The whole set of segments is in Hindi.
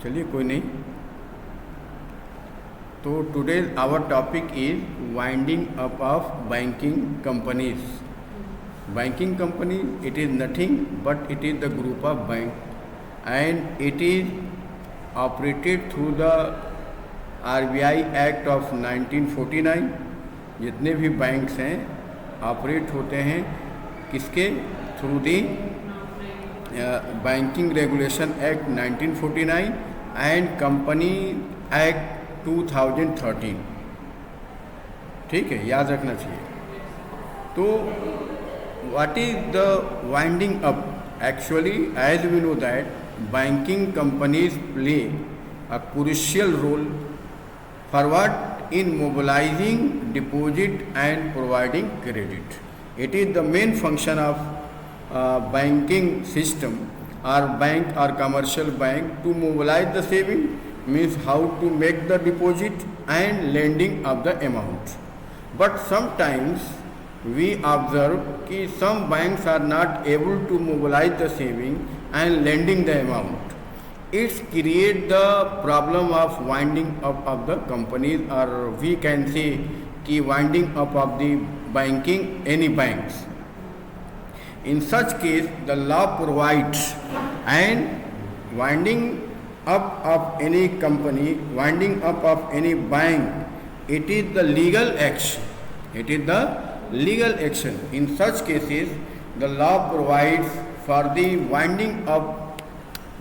चलिए कोई नहीं। तो today our topic is winding up of banking companies. Banking company it is nothing but it is the group of bank and it is operated through the RBI act of 1949। जितने भी बैंक्स हैं ऑपरेट होते हैं किसके through the banking regulation act 1949 and company act 2013। ठीक है, याद रखना चाहिए। तो what is the winding up? Actually as we know that banking companies play a crucial role forward in mobilizing deposit and providing credit. It is the main function of banking system or bank or commercial bank to mobilize the saving, means how to make the deposit and lending of the amount. But sometimes we observe that some banks are not able to mobilize the saving and lending the amount. It creates the problem of winding up of the companies, or we can say कि winding up of the banking any banks. In such case, the law provides and winding up of any company, winding up of any bank, it is the legal action. It is the legal action. In such cases, the law provides for the winding up,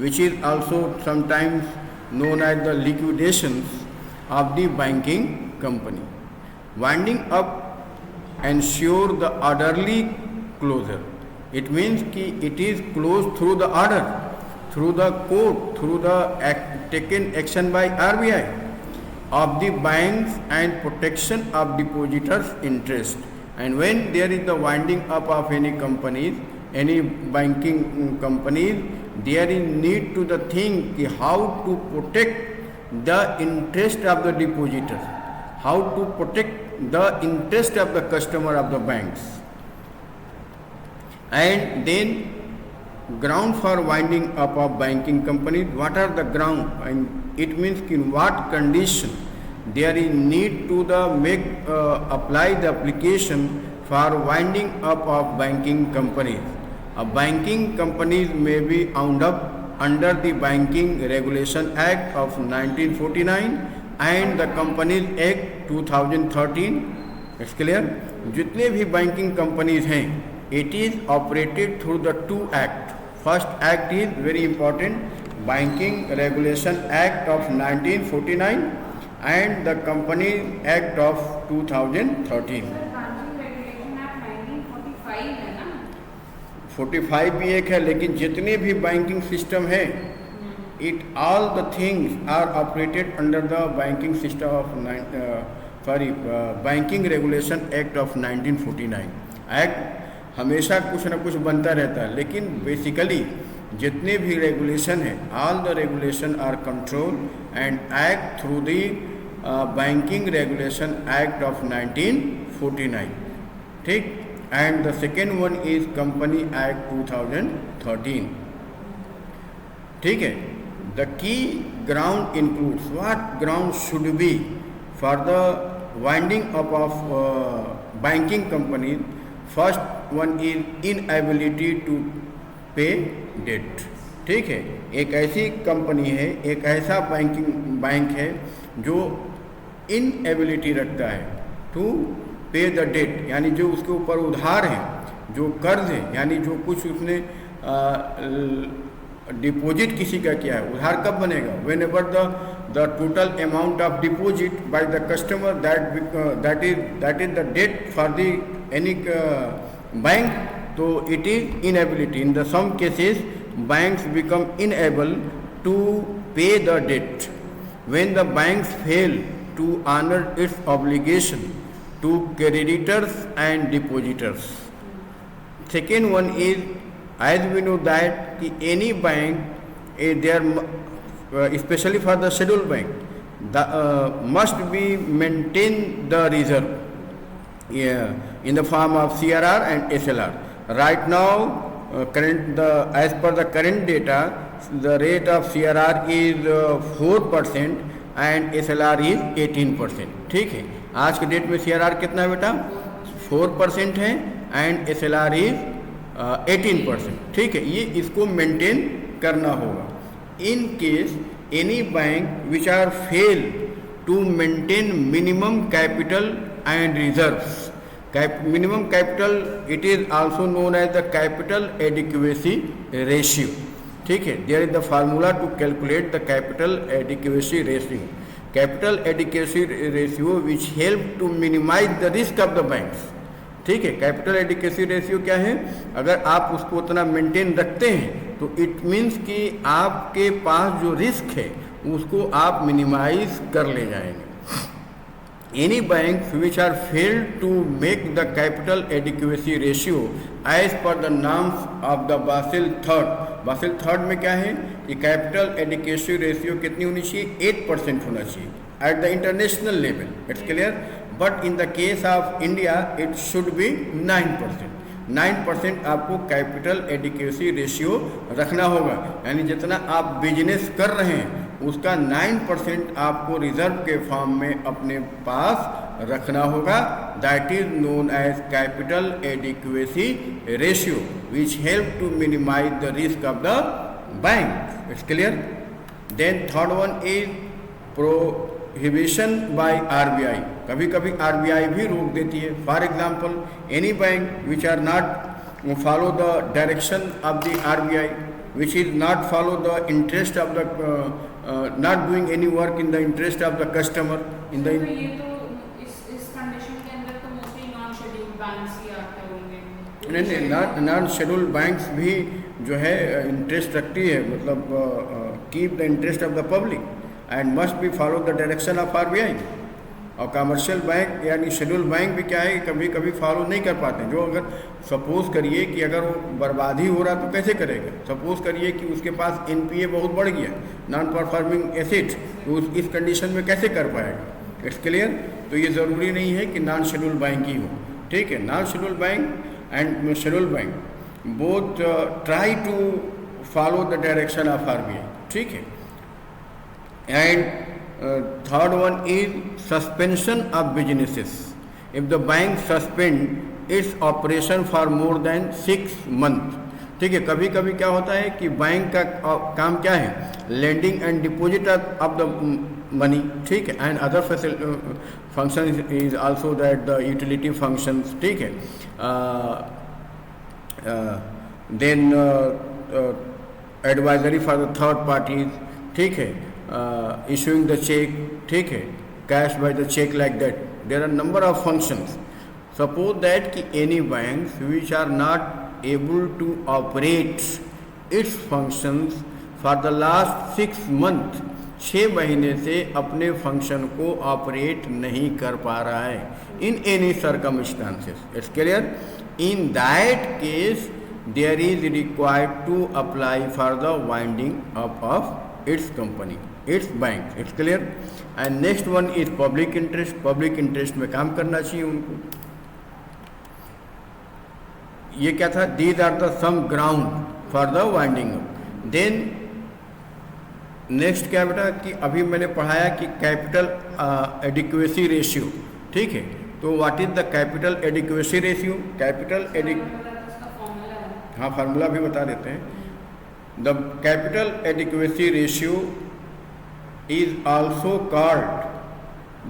which is also sometimes known as the liquidations of the banking company. Winding up ensure the orderly closure. It means कि it is closed through the order, through the court, through the taken action by RBI of the banks and protection of depositors' interest. And when there is the winding up of any companies, any banking companies, there is need to the think how to protect the interest of the depositors, how to protect the interest of the customer of the banks. And then ground for winding up of banking companies, what are the ground? And it means in what condition there is need to the apply the application for winding up of banking companies. A banking companies may be wound up under the Banking Regulation Act of 1949 and the Companies Act 2013. It's clear? जितने भी banking companies हैं, it is operated through the two acts. First act is very important, Banking Regulation Act of 1949 and the Companies Act of 2013. 45 भी एक है, लेकिन जितने भी बैंकिंग सिस्टम है it all the things are operated under the banking system of banking regulation act of 1949। Act हमेशा कुछ ना कुछ बनता रहता है, लेकिन बेसिकली जितने भी रेगुलेशन है all the regulation are control and act through the banking regulation act of 1949। ठीक। And the second one is Company Act 2013. ठीक है। The key ground includes what ground should be for the winding up of banking companies. First one is inability to pay debt. ठीक है, एक ऐसी कंपनी है, एक ऐसा बैंक है जो इनएबिलिटी रखता है टू पे द डेट, यानी जो उसके ऊपर उधार है, जो कर्ज है, यानी जो कुछ उसने डिपॉजिट किसी का किया है। उधार कब बनेगा? Whenever the total amount of deposit by the customer that is the debt for the any bank, तो it is inability. In the some cases banks become unable to pay the debt when the banks fail to honour its obligation to creditors and depositors. Second one is, as we know that any bank, especially for the scheduled bank, must be maintain the reserve in the form of CRR and SLR. Right now, as per the current data, the rate of CRR is 4% and SLR is 18%. ठीक है, आज के डेट में CRR कितना है बेटा? 4% है एंड SLR इज 18%. ठीक है, ये इसको मेंटेन करना होगा. In case any bank which are fail to maintain minimum capital and reserves. Minimum capital, it is also known as the capital adequacy ratio. ठीक है, there is the formula to calculate the capital adequacy ratio. Capital adequacy ratio which help to minimize the risk of the banks. ठीक है, कैपिटल एडिक्वेसी रेशियो क्या है? अगर आप उसको उतना मेंटेन रखते हैं तो इट मीन्स कि आपके पास जो रिस्क है उसको आप मिनिमाइज कर ले जाएंगे. Any banks which are failed to make the capital adequacy ratio as per the norms of the Basel III. Basel III में क्या है कि कैपिटल एडिक्वेसी रेशियो कितनी होनी चाहिए? 8% होना चाहिए at the international level. It's clear? But in the case of India it should be 9%. 9% आपको कैपिटल एडिक्वेसी रेशियो रखना होगा. यानी जितना आप बिजनेस कर रहे हैं उसका 9% आपको रिजर्व के फॉर्म में अपने पास रखना होगा. That is known as capital adequacy ratio which help to minimize the risk of the bank. It's clear? Then third one is prohibition by RBI. कभी कभी RBI भी रोक देती है. For example any bank which are not follow the direction of the RBI, which is not follow the interest of the not doing any work in the interest of the customer in the. तो ये तो इस कंडीशन के अंदर तो मोस्टली नॉन शेड्यूल्ड बैंक्स ही आते होंगे. नहीं, नॉन शेड्यूल्ड बैंक्स भी जो है इंटरेस्ट रखती है, मतलब keep the interest of the public and must be follow the direction of RBI. और कमर्शियल बैंक यानी शेड्यूल बैंक भी क्या है कि कभी कभी फॉलो नहीं कर पाते. जो अगर सपोज करिए कि अगर वो बर्बादी हो रहा तो कैसे करेगा? सपोज करिए कि उसके पास NPA बहुत बढ़ गया, नॉन परफॉर्मिंग एसेट, तो इस कंडीशन में कैसे कर पाएगा? It's clear? तो ये ज़रूरी नहीं है कि नॉन शेड्यूल बैंक ही हो. ठीक है, non schedule bank and schedule bank both try to follow the direction of RBI. ठीक है. And third one is suspension of businesses. If the bank suspend its operation for more than 6 months. ठीक है, कभी कभी क्या होता है कि बैंक का काम क्या है? Lending and deposit of the money. ठीक है, and other function is also that the utility functions. ठीक है, then advisory for the third parties. ठीक है, issuing the check. ठीक है, cash by the check, like that. There are number of functions. Suppose that कि any banks which are not able to operate its functions for the last 6 months, 6 महीने से अपने फंक्शन को ऑपरेट नहीं कर पा रहा है in any circumstances. It's clear? In that case there is required to apply for the winding up of its company, its bank. It's clear? And next one is public interest. Public interest में काम करना चाहिए उनको. ये क्या था? These are the some ground for the winding up. Then next क्या बेटा कि अभी मैंने पढ़ाया कि कैपिटल एडिक्वेसी रेशियो. ठीक है, तो what is the capital adequacy ratio? Capital हाँ, फार्मूला भी बता देते हैं. The capital adequacy ratio is also called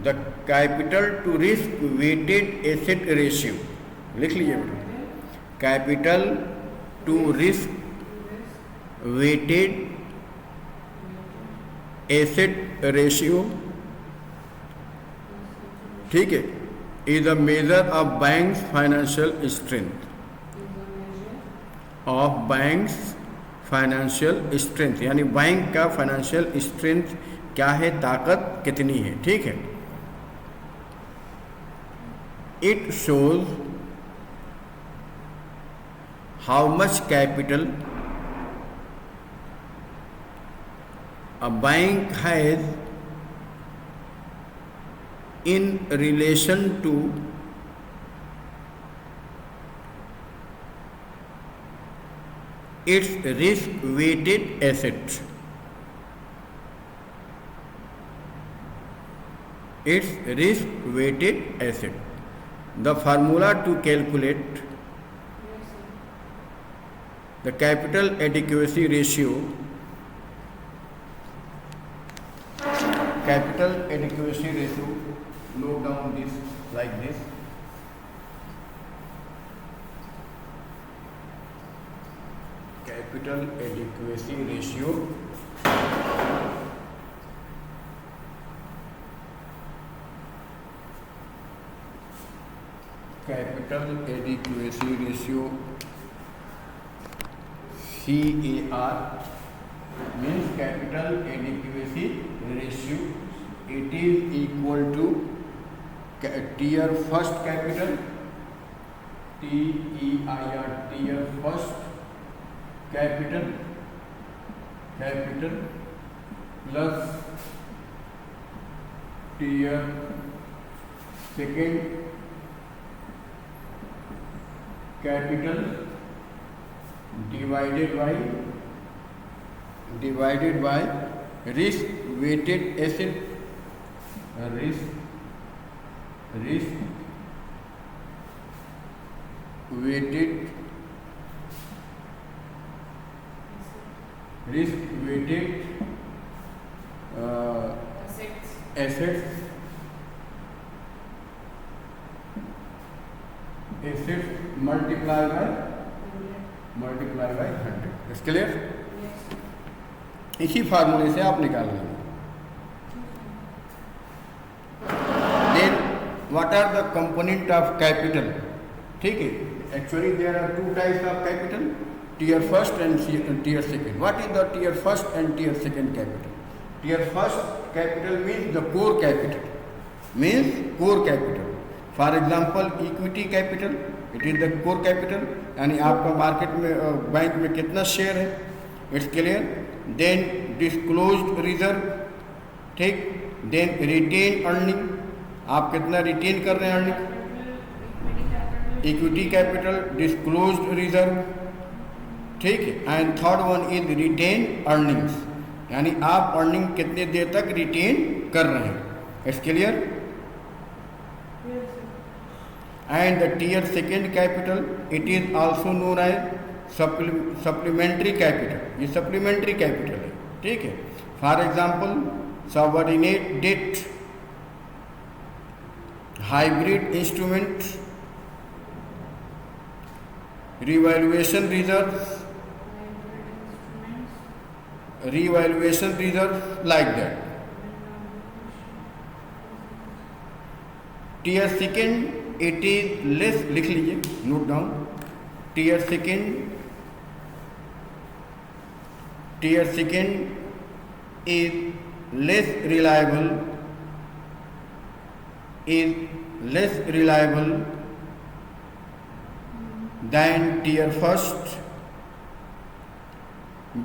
the capital to risk weighted asset ratio. लिख लीजिए बेटा, capital to risk weighted asset ratio. ठीक है, is a measure of banks financial strength. Of banks financial strength, यानी बैंक का फाइनेंशियल स्ट्रेंथ क्या है, ताकत कितनी है. ठीक है, it shows how much capital a bank has in relation to its risk weighted asset. Its risk weighted asset. The formula to calculate Yes, sir. the capital adequacy ratio. Capital adequacy ratio. Note down this like this. Capital adequacy ratio. Capital adequacy ratio, CAR, means capital adequacy ratio. It is equal to tier first capital, TEIR, tier first capital plus tier second capital divided by risk weighted asset, risk weighted assets multiply by 100. इस क्लियर? Yes, sir. इसी फार्मूले से आप निकाल लेंगे. Then what are the component of capital? ठीक है. Actually there are two types of capital, tier first and tier second. What is the tier first and tier second capital? Tier first capital means the core capital. For example, equity capital, it is the core capital. यानी आपका मार्केट में बैंक में कितना शेयर है, it's clear. Then disclosed reserve, ठीक. देन रिटेन अर्निंग, आप कितना रिटेन कर रहे हैं earning. Equity capital, disclosed reserve, ठीक है. And third one is retain earnings, यानी आप अर्निंग कितने देर तक रिटेन कर रहे हैं. It's clear. And the tier second capital, it is also known as supplementary capital. ये supplementary capital है, ठीक है. For example, subordinate debt, hybrid instrument, revaluation reserves, like that. Tier second, it is less, लिख लीजिए, note down. tier second is less reliable than tier first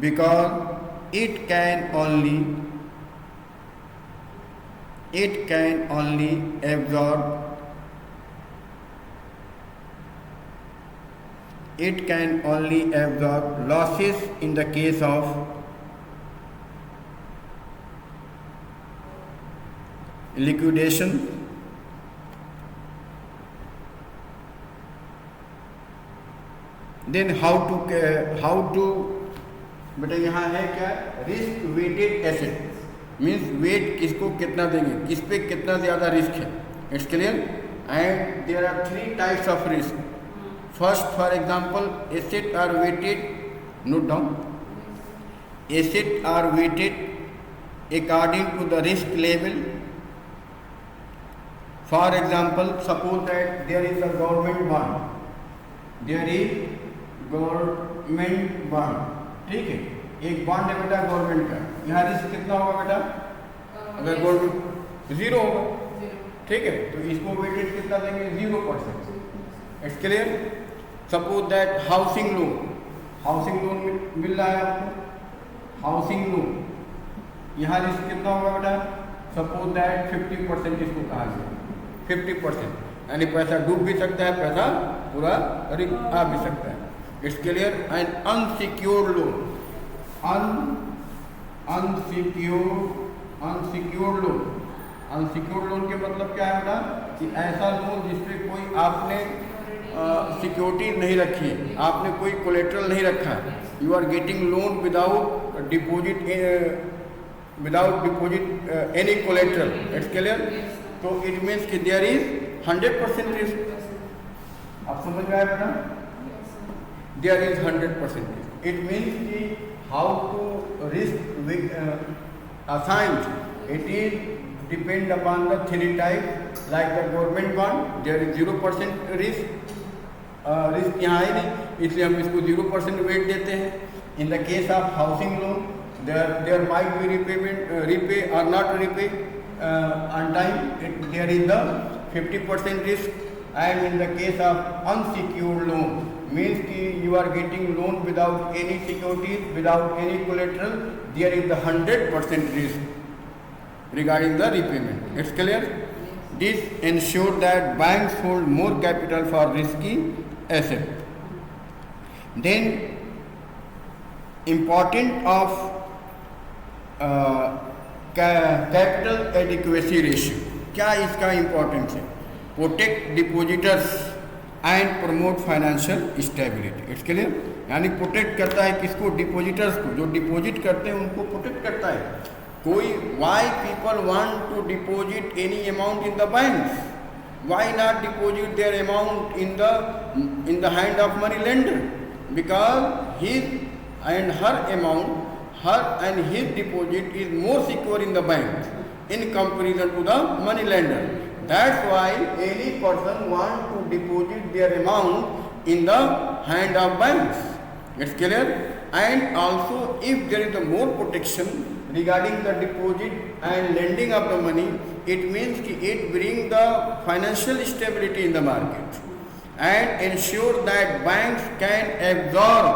because it can only absorb losses in the case of liquidation. Then how to बेटा यहाँ है क्या, risk weighted asset means weight किसको कितना देंगे, किस पे कितना ज़्यादा रिस्क है. It's clear. And there are 3 types of risk. First, for example, assets are weighted, note down, assets are weighted according to the risk level. For example, suppose that there is a government bond, ठीक है. एक बॉन्ड है बेटा गवर्नमेंट का, यहाँ रिस्क कितना होगा बेटा, अगर गवर्नमेंट 0 होगा, ठीक है, तो इसको वेटेड कितना देंगे, 0%. It's clear. Suppose that housing loan मिल रहा है आपको, हाउसिंग लोन, यहाँ रिस्क कितना होगा बेटा, सपोज दैट 50% इसको कहा गया, 50%, यानी पैसा डूब भी सकता है, पैसा पूरा आ भी सकता है. It's clear. And unsecured loan, unsecured loan के मतलब क्या है बेटा कि ऐसा लोन जिसपे कोई आपने सिक्योरिटी नहीं रखी है, आपने कोई कोलेट्रल नहीं रखा है, you are getting loan without deposit any collateral, it's clear. तो इट मीन्स कि देयर इज 100% रिस्क। आप समझ में आया बेटा, there is 100% risk. It means कि how to risk assigned, it is depend upon the three types, like the government bond, there is 0% risk, risk यहाँ है नहीं, इसलिए हम इसको 0% वेट देते हैं। In the case of housing loan there might be repay or not repay on time, there is the 50% risk। and in the case of unsecured loan means कि you are getting loan without any securities, without any collateral, there is the 100% risk regarding the repayment, it's clear। this ensure that banks hold more capital for risky asset। then important of capital adequacy ratio, क्या इसका इंपॉर्टेंस है? Protect depositors and promote financial stability, it's clear. यानी प्रोटेक्ट करता है किसको? डिपोजिटर्स को, जो डिपॉजिट करते हैं उनको प्रोटेक्ट करता है। कोई why people want to deposit any amount in the banks, why not deposit their amount in the hand of money lender, because his and her amount, her and his deposit is more secure in the bank in comparison to the money lender। That's why any person want to deposit their amount in the hand of banks, it's clear। and also if there is a more protection regarding the deposit and lending of the money, it means कि it bring the financial stability in the market and ensure that banks can absorb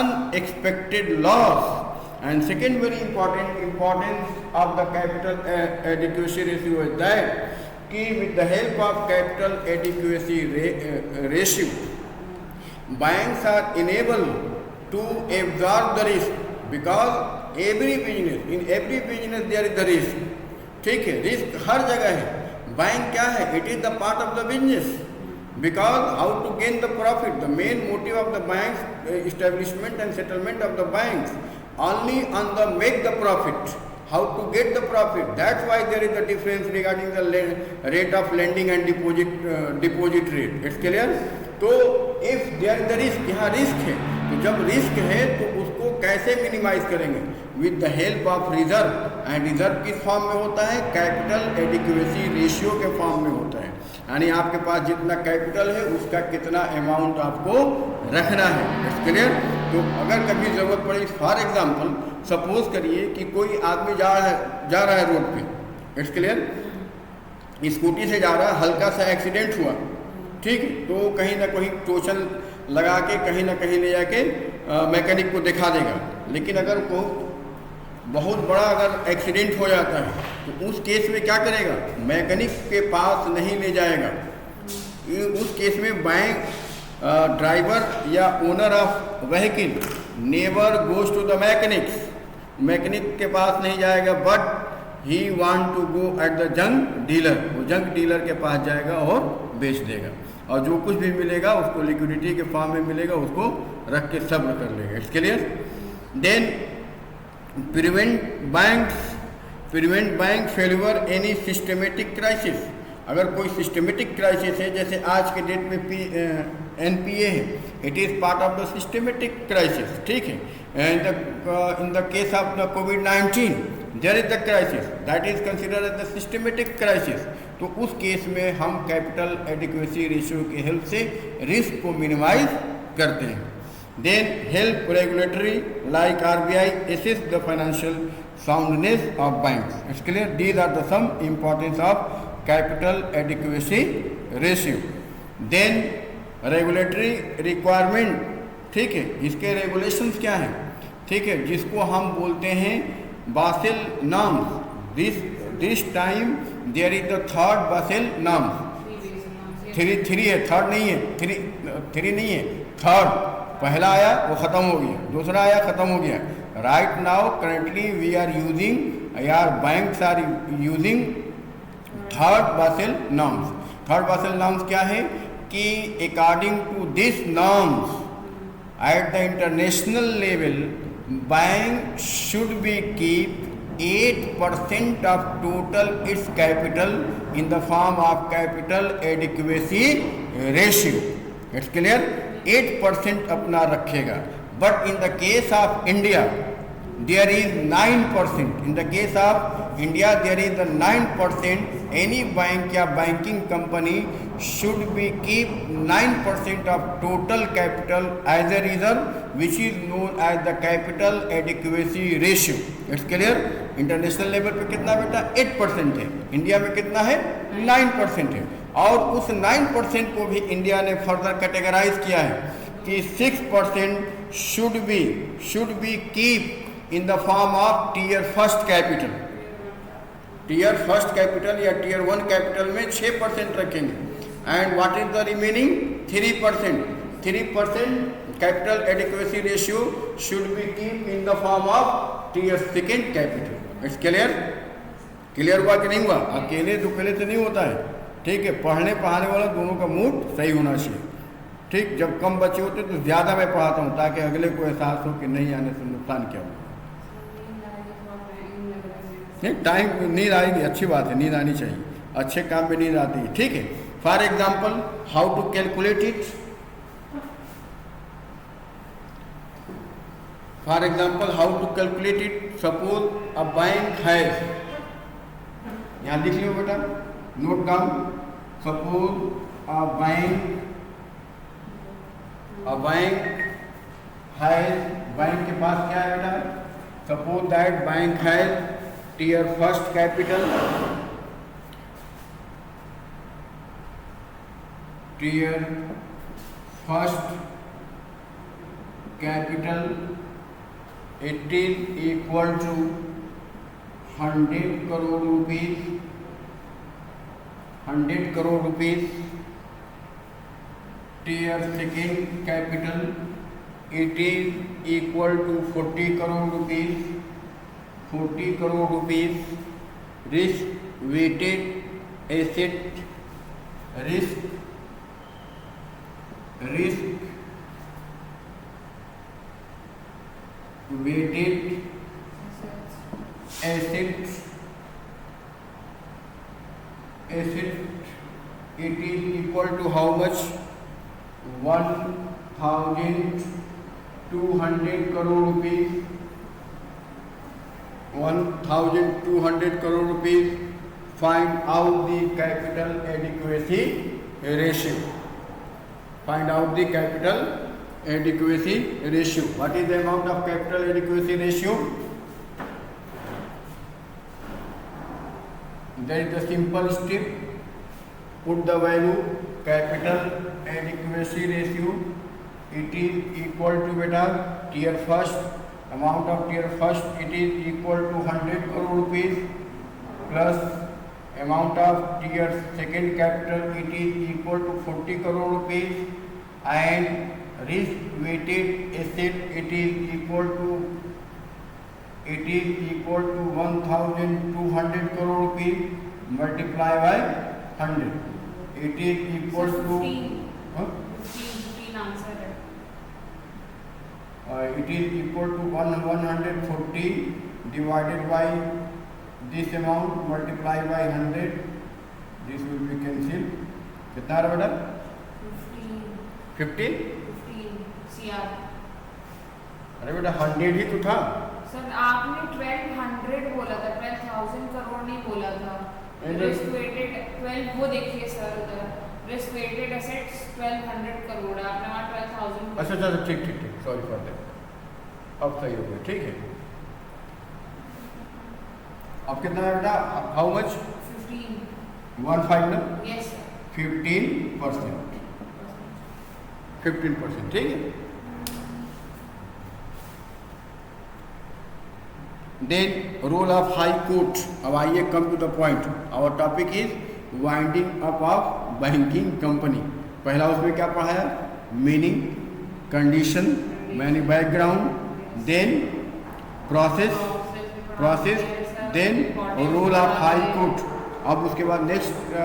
unexpected loss। and second very importance of the capital adequacy ratio is that कि with the help of capital adequacy ratio banks are enabled to absorb the risk, because in every business there is the risk, ठीक है। रिस्क हर जगह है, बैंक क्या है? It is the part of the business, because how to gain the profit, the main motive of the banks establishment and settlement of the banks only on the make the profit, how to get the profit। that's why there is a difference regarding the rate of lending and deposit rate, it's clear। तो if there is the risk, यहाँ रिस्क है, तो जब रिस्क है तो उसको कैसे मिनिमाइज करेंगे? With the help of reserve, and reserve किस फॉर्म में होता है? कैपिटल एडिक्वेसी रेशियो के फॉर्म में होता है। यानी आपके पास जितना कैपिटल है उसका कितना अमाउंट आपको रखना है, इट्स क्लियर। तो अगर कभी ज़रूरत पड़े, फॉर एग्जांपल सपोज करिए कि कोई आदमी जा रहा है रोड पे, इट्स क्लियर, स्कूटी से जा रहा है, हल्का सा एक्सीडेंट हुआ, ठीक, तो कहीं ना कहीं टोचन लगा के कहीं ना कहीं ले जाके मैकेनिक को दिखा देगा। लेकिन अगर को बहुत बड़ा अगर एक्सीडेंट हो जाता है तो उस केस में क्या करेगा? मैकेनिक के पास नहीं ले जाएगा। उस केस में बैंक ड्राइवर या owner of vehicle never goes to the mechanic के पास नहीं जाएगा, but he want to go at the junk dealer, वो जंक डीलर के पास जाएगा और बेच देगा, और जो कुछ भी मिलेगा उसको लिक्विडिटी के फॉर्म में मिलेगा, उसको रख के सब्र कर लेगा। It's clear. Then prevent bank failure any systematic crisis. अगर कोई सिस्टमेटिक क्राइसिस है, जैसे आज के डेट में NPA है, it is part of the systematic crisis, ठीक है। In the case of the COVID-19 there is the crisis that is considered as the systematic crisis. तो उस केस में हम कैपिटल एडिक्वेसी रेशियो की हेल्प से रिस्क को मिनिमाइज करते हैं। Then help regulatory like RBI assess the financial soundness of banks। It's clear, these are the some importance of capital adequacy ratio। then regulatory requirement, ठीक है, इसके रेगुलेशंस क्या हैं, ठीक है, जिसको हम बोलते हैं Basel norms. This time there is the third Basel norms. Three है, थर्ड नहीं है, थ्री नहीं है, थर्ड पहला आया वो ख़त्म हो गया, दूसरा आया ख़त्म हो गया। Right now currently we are using यार banks are using third Basel norms. Third Basel norms क्या है कि according to this norms at the international level bank should be keep 8% of total its capital in the form of capital adequacy ratio. It's clear? 8% अपना रखेगा। But in the case of India there is 9%. In the case of India there is a 9%. Any bank या banking company should be keep 9% of total capital as a reserve, which is known as the capital adequacy ratio. It's clear? International level पे कितना बेटा 8% है, इंडिया में कितना है 9% है। और उस 9% को भी इंडिया ने फर्दर कैटेगराइज किया है कि 6% should be keep in the form of tier first capital। Tier first capital या टीयर 1 कैपिटल में 6% रखेंगे। And what is the remaining 3%। 3% capital adequacy ratio should be keep in the form of tier second capital. It's clear? Clear हुआ कि नहीं हुआ? अकेले दुकेले से नहीं होता है, ठीक है। पढ़ने पढ़ाने वाला दोनों का मूड सही होना चाहिए, ठीक। जब कम बच्चे होते तो ज़्यादा मैं पढ़ाता हूँ ताकि अगले को एहसास हो कि नहीं आने से नुकसान क्या होगा। नहीं, टाइम नींद आएगी, अच्छी बात है, नींद आनी चाहिए, अच्छे काम में नींद आती है, ठीक है। For example how to calculate it. For example how to calculate it. Suppose a bank है, यहाँ लिख लियो बेटा, note down. Suppose a bank है, बैंक के पास क्या है बेटा? सपोज दैट बैंक है tier first capital, tier first capital, it is equal to 100 crore rupees, 100 crore rupees। tier second capital, it is equal to 40 crore rupees, 40 crore rupees। risk weighted asset, risk weighted assets, it is equal to how much? 1200 crore rupees, 1200 crore rupees। Find out the capital adequacy ratio। Find out the capital adequacy ratio। What is the amount of capital adequacy ratio? There is the simple step, put the value capital adequacy ratio, it is equal to beta tier first, amount of tier first, it is equal to 100 crore rupees plus amount of tier second capital, it is equal to 40 crore rupees, and risk weighted asset, it is equal to 1200 crore rupees multiply by 100, it is equal to 15 answer है। it is equal to 140 divided by this amount multiply by 100, this will be cancelled। कितना रहा बेटा? 15 CR। अरे बेटा 100 ही तो था सर, आपने 1200 बोला था, 12,000 करोड़ नहीं बोला था। रिस्क वेटेड 12 वो देखिए सर, उधर रिस्क वेटेड एसेट्स 1200 करोड़, आपने वहाँ 12,000। अच्छा ठीक, सॉरी फॉर दैट, अब सही हो गया, ठीक है। अब कितना है बेटा? How much? 15 ना? Yes sir. 15%, 15%, ठीक है। Then role of high court. अब आइए come to the point, our topic is winding up of banking company. पहला उसमें क्या पढ़ाया? मीनिंग, कंडीशन मैंने background, then process, then role of high court. अब उसके बाद नेक्स्ट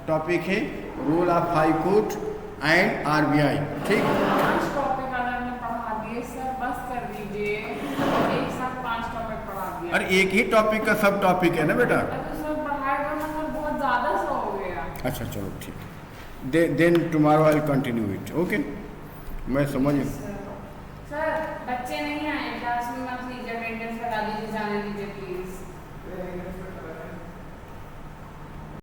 टॉपिक है role of high court and RBI. ठीक, 5 टॉपिक अगर मैं पढ़ा दिए सर, बस कर दीजिए, एक साथ 5 टॉपिक पढ़ा दिया। अरे एक ही टॉपिक का सब टॉपिक है ना बेटा। तो सर पढ़ाएगा मतलब बहुत ज़्यादा सा हो गया। अच्छा चलो ठीक, then tomorrow I will continue it. Okay, मैं समझ। सर बच्चे नहीं आए क्लास में, मत लीजिए, अटेंडेंस लगा दीजिए, जाने दीजिए प्लीज़।